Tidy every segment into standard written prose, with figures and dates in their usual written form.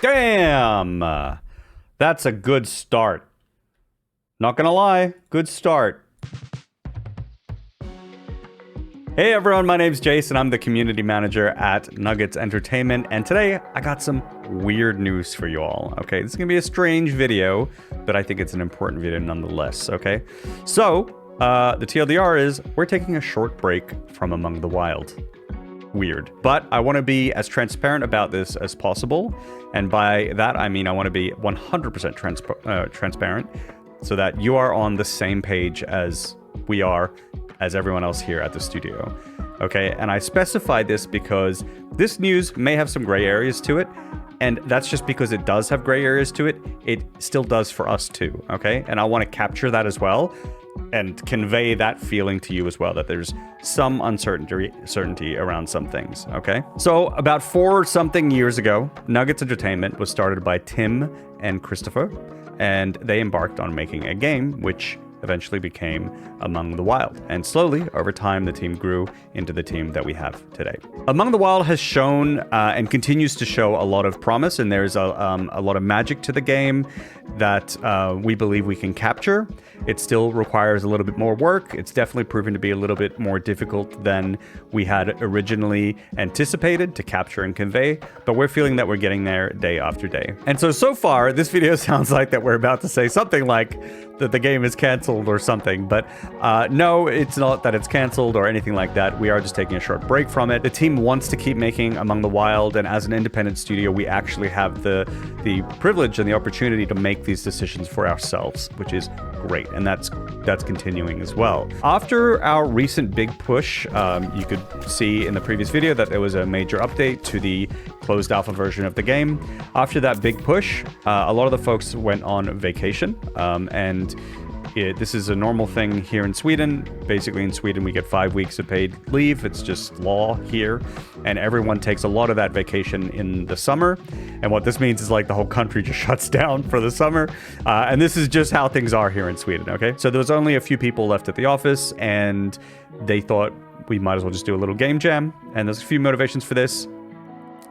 Damn! That's a good start. Not gonna lie, good start. Hey everyone, my name's Jace and I'm the community manager at Nuggets Entertainment, and today I got some weird news for you all. Okay, this is gonna be a strange video, but I think it's an important video nonetheless, okay? So, the TLDR is we're taking a short break from Among the Wild. Weird. But I want to be as transparent about this as possible, and by that I mean I want to be 100% transparent so that you are on the same page as we are, as everyone else here at the studio. Okay, and I specify this because this news may have some gray areas to it, and that's just because it does have gray areas to it. It still does for us too, okay? And I want to capture that as well and convey that feeling to you as well, that there's some uncertainty around some things, okay? So about 4-something years ago, Nuggets Entertainment was started by Tim and Christopher, and they embarked on making a game which eventually became Among the Wild. And slowly, over time, the team grew into the team that we have today. Among the Wild has shown and continues to show a lot of promise, and there's a lot of magic to the game that we believe we can capture. It still requires a little bit more work. It's definitely proven to be a little bit more difficult than we had originally anticipated to capture and convey, but we're feeling that we're getting there day after day. And so far, this video sounds like that we're about to say something like that the game is canceled or something, but no, it's not that it's canceled or anything like that. We are just taking a short break from it. The team wants to keep making Among the Wild, and as an independent studio, we actually have the privilege and the opportunity to make these decisions for ourselves, which is great, and that's continuing as well. After our recent big push, you could see in the previous video that there was a major update to the closed alpha version of the game. After that big push, a lot of the folks went on vacation, and this is a normal thing here in Sweden. Basically, in Sweden, we get 5 weeks of paid leave. It's just law here. And everyone takes a lot of that vacation in the summer. And what this means is like the whole country just shuts down for the summer. And this is just how things are here in Sweden, okay? So there was only a few people left at the office, and they thought we might as well just do a little game jam. And there's a few motivations for this.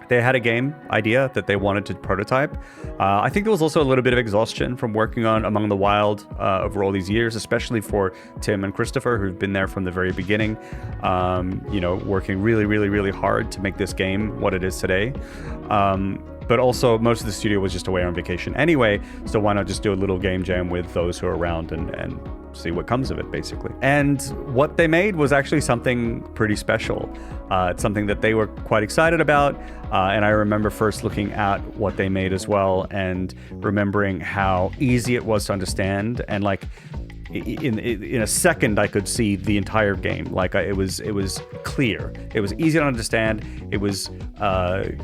They had a game idea that they wanted to prototype. I think there was also a little bit of exhaustion from working on Among the Wild over all these years, especially for Tim and Christopher, who've been there from the very beginning, working really hard to make this game what it is today. But also, most of the studio was just away on vacation anyway, so why not just do a little game jam with those who are around and see what comes of it, basically. And what they made was actually something pretty special. It's something that they were quite excited about, and I remember first looking at what they made as well and remembering how easy it was to understand, and like in a second I could see the entire game. Like it was clear. It was easy to understand. It was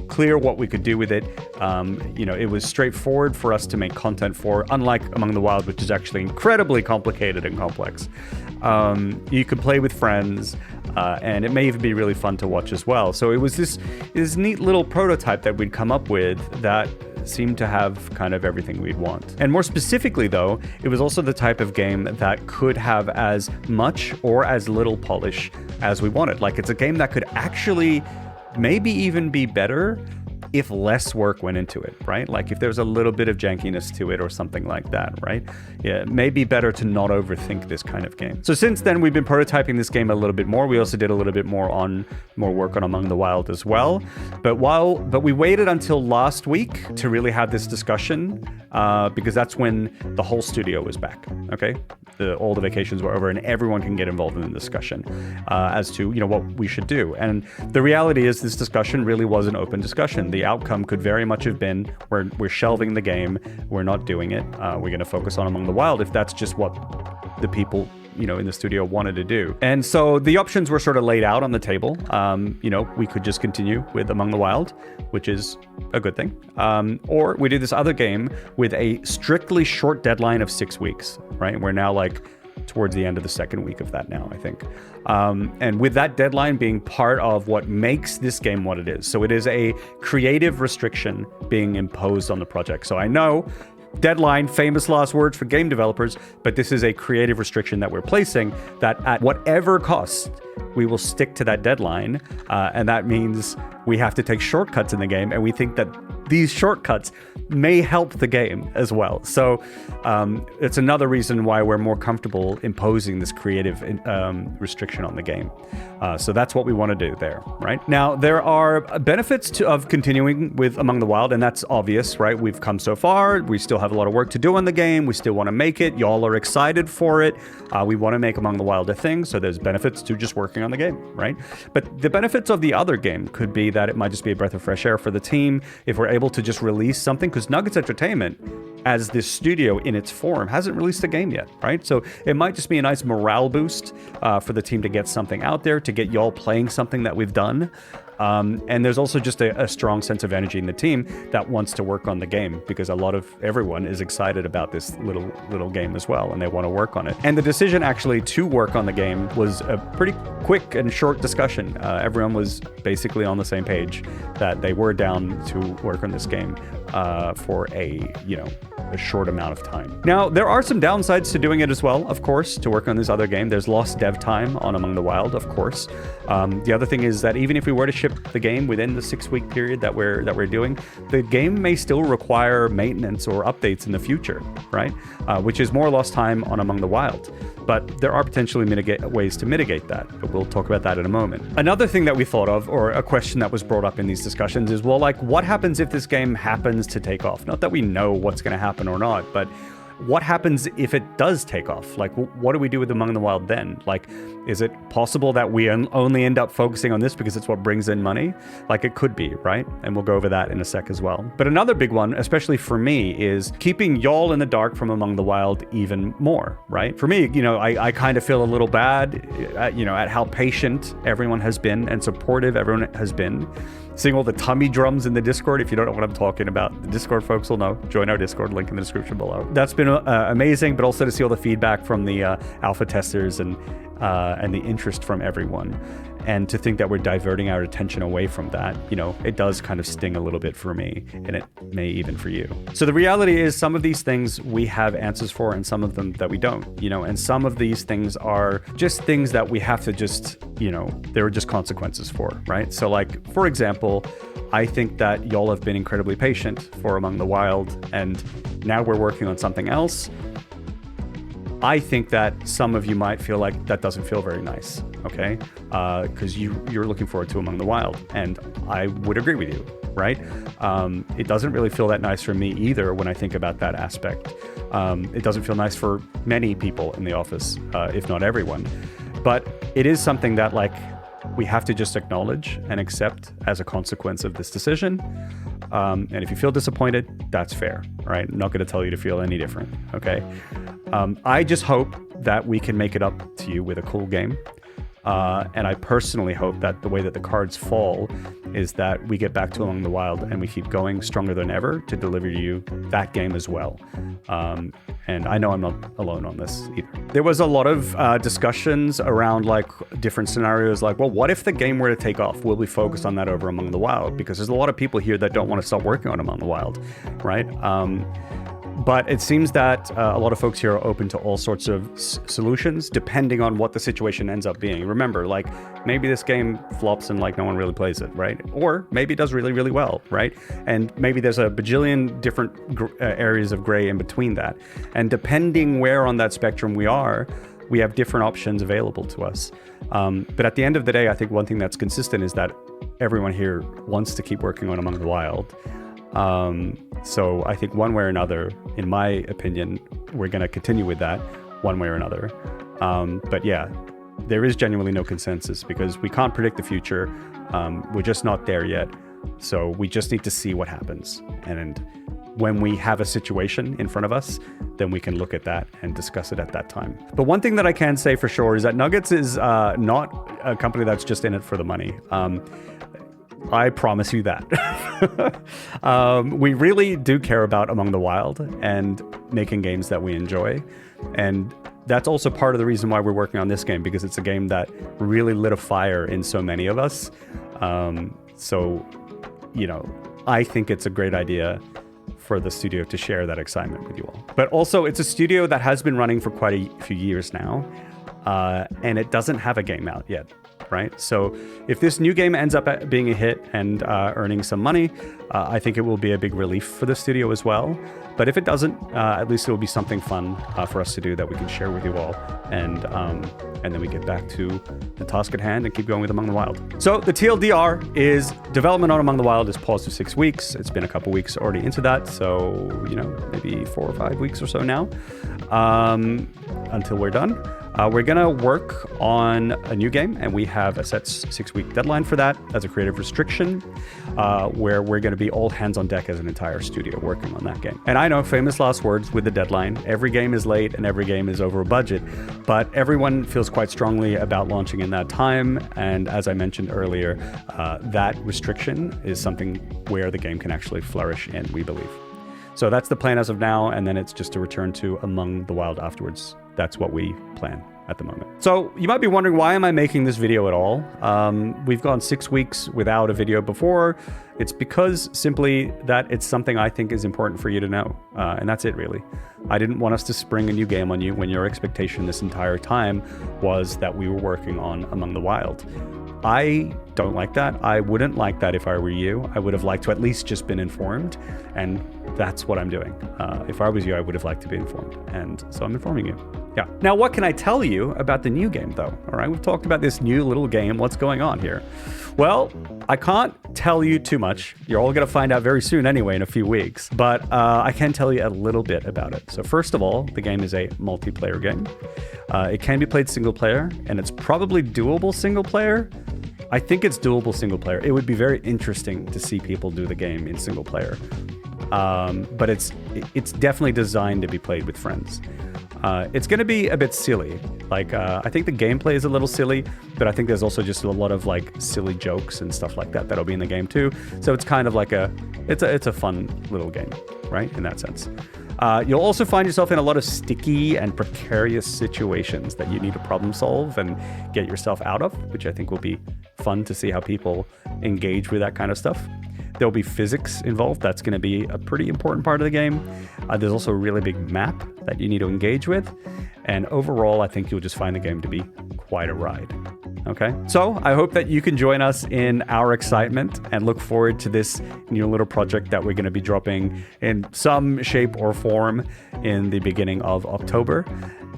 clear what we could do with it. It was straightforward for us to make content for, unlike Among the Wild, which is actually incredibly complicated and complex. You could play with friends, and it may even be really fun to watch as well. So it was this neat little prototype that we'd come up with that seemed to have kind of everything we'd want. And more specifically though, it was also the type of game that could have as much or as little polish as we wanted. Like, it's a game that could actually maybe even be better if less work went into it, right? Like if there's a little bit of jankiness to it or something like that, right? Yeah, it may be better to not overthink this kind of game. So since then, we've been prototyping this game a little bit more. We also did a little bit more work on Among the Wild as well. But we waited until last week to really have this discussion, because that's when the whole studio was back, okay? All the vacations were over and everyone can get involved in the discussion as to, what we should do. And the reality is this discussion really was an open discussion. The outcome could very much have been we're shelving the game, we're not doing it, we're going to focus on Among the Wild if that's just what the people in the studio wanted to do. And so the options were sort of laid out on the table. We could just continue with Among the Wild, which is a good thing. Or we do this other game with a strictly short deadline of 6 weeks, right? We're now like towards the end of the second week of that now, I think. And with that deadline being part of what makes this game what it is. So it is a creative restriction being imposed on the project. So I know deadline, famous last words for game developers, but this is a creative restriction that we're placing that at whatever cost we will stick to that deadline. And that means we have to take shortcuts in the game. And we think that these shortcuts may help the game as well. So it's another reason why we're more comfortable imposing this creative restriction on the game. So that's what we want to do there, right? Now, there are benefits of continuing with Among the Wild, and that's obvious, right? We've come so far. We still have a lot of work to do on the game. We still want to make it. Y'all are excited for it. We want to make Among the Wild a thing, so there's benefits to just working on the game, right? But the benefits of the other game could be that it might just be a breath of fresh air for the team if we're able to just release something, because Nuggets Entertainment, as this studio in its form, hasn't released a game yet, right? So it might just be a nice morale boost for the team to get something out there, to get y'all playing something that we've done. And there's also just a strong sense of energy in the team that wants to work on the game, because everyone is excited about this little game as well, and they want to work on it. And the decision actually to work on the game was a pretty quick and short discussion. Everyone was basically on the same page that they were down to work on this game for a short amount of time. Now, there are some downsides to doing it as well, of course, to work on this other game. There's lost dev time on Among the Wild, of course. The other thing is that even if we were to ship the game within the 6-week period that we're doing, the game may still require maintenance or updates in the future, right? Which is more lost time on Among the Wild. But there are potentially ways to mitigate that, but we'll talk about that in a moment. Another thing that we thought of, or a question that was brought up in these discussions, is, well, like, what happens if this game happens to take off? Not that we know what's going to happen or not, but what happens if it does take off? Like, what do we do with Among the Wild then? Like, is it possible that we only end up focusing on this because it's what brings in money? Like, it could be, right? And we'll go over that in a sec as well. But another big one, especially for me, is keeping y'all in the dark from Among the Wild even more, right? For me, I kind of feel a little bad, at how patient everyone has been and supportive everyone has been. Seeing all the tummy drums in the Discord. If you don't know what I'm talking about, the Discord folks will know. Join our Discord, link in the description below. That's been amazing, but also to see all the feedback from the alpha testers and the interest from everyone. And to think that we're diverting our attention away from that, it does kind of sting a little bit for me, and it may even for you. So the reality is, some of these things we have answers for, and some of them that we don't, and some of these things are just things that we have to just, there are just consequences for, right? So, like, for example, I think that y'all have been incredibly patient for Among the Wild, and now we're working on something else. I think that some of you might feel like that doesn't feel very nice, okay? Because you're looking forward to Among the Wild, and I would agree with you, right? It doesn't really feel that nice for me either when I think about that aspect. It doesn't feel nice for many people in the office, if not everyone. But it is something that, like, we have to just acknowledge and accept as a consequence of this decision. And if you feel disappointed, that's fair, right? I'm not going to tell you to feel any different, okay? I just hope that we can make it up to you with a cool game. And I personally hope that the way that the cards fall is that we get back to Among the Wild and we keep going stronger than ever to deliver you that game as well. And I know I'm not alone on this either. There was a lot of discussions around, like, different scenarios, like, well, what if the game were to take off? Will we focus on that over Among the Wild? Because there's a lot of people here that don't want to stop working on Among the Wild, right? But it seems that a lot of folks here are open to all sorts of solutions, depending on what the situation ends up being. Remember, like, maybe this game flops and, like, no one really plays it, right? Or maybe it does really, really well, right? And maybe there's a bajillion different areas of gray in between that. And depending where on that spectrum we are, we have different options available to us. But at the end of the day, I think one thing that's consistent is that everyone here wants to keep working on Among the Wild. So I think one way or another, in my opinion, we're going to continue with that one way or another. But yeah, there is genuinely no consensus because we can't predict the future. We're just not there yet. So we just need to see what happens. And when we have a situation in front of us, then we can look at that and discuss it at that time. But one thing that I can say for sure is that Nuggets is not a company that's just in it for the money. I promise you that. We really do care about Among the Wild and making games that we enjoy. And that's also part of the reason why we're working on this game, because it's a game that really lit a fire in so many of us. So, I think it's a great idea for the studio to share that excitement with you all. But also, it's a studio that has been running for quite a few years now, and it doesn't have a game out yet. right? So if this new game ends up being a hit and earning some money, I think it will be a big relief for the studio as well. But if it doesn't, at least it will be something fun for us to do that we can share with you all. And then we get back to the task at hand and keep going with Among the Wild. So the TLDR is development on Among the Wild is paused for 6 weeks. It's been a couple weeks already into that. So, maybe 4 or 5 weeks or so now until we're done. We're going to work on a new game, and we have a set 6-week deadline for that as a creative restriction, where we're going to be all hands on deck as an entire studio working on that game. And I know, famous last words with the deadline, every game is late and every game is over a budget, but everyone feels quite strongly about launching in that time. And as I mentioned earlier, that restriction is something where the game can actually flourish in, we believe. So that's the plan as of now, and then it's just to return to Among the Wild afterwards. That's what we plan at the moment. So you might be wondering, why am I making this video at all? We've gone 6 weeks without a video before. It's because simply that it's something I think is important for you to know. And that's it, really. I didn't want us to spring a new game on you when your expectation this entire time was that we were working on Among the Wild. I don't like that. I wouldn't like that if I were you. I would have liked to at least just been informed, and that's what I'm doing. If I was you, I would have liked to be informed, and so I'm informing you. Yeah. Now, what can I tell you about the new game, though? All right, we've talked about this new little game. What's going on here? Well, I can't tell you too much. You're all going to find out very soon anyway, in a few weeks. But I can tell you a little bit about it. So first of all, the game is a multiplayer game. It can be played single player, and it's probably doable single player. I think it's doable single player. It would be very interesting to see people do the game in single player. But it's definitely designed to be played with friends. It's going to be a bit silly. I think the gameplay is a little silly, but I think there's also just a lot of silly jokes and stuff like that that'll be in the game too. So it's kind of it's a fun little game, right? In that sense. You'll also find yourself in a lot of sticky and precarious situations that you need to problem solve and get yourself out of, which I think will be fun to see how people engage with that kind of stuff. There'll be physics involved. That's going to be a pretty important part of the game. There's also a really big map that you need to engage with. And overall, I think you'll just find the game to be quite a ride. Okay, so I hope that you can join us in our excitement and look forward to this new little project that we're going to be dropping in some shape or form in the beginning of October.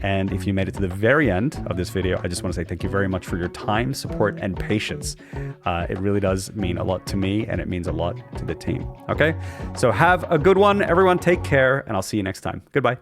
And if you made it to the very end of this video, I just want to say thank you very much for your time, support, and patience. It really does mean a lot to me, and it means a lot to the team. Okay, so have a good one, everyone. Take care, and I'll see you next time. Goodbye.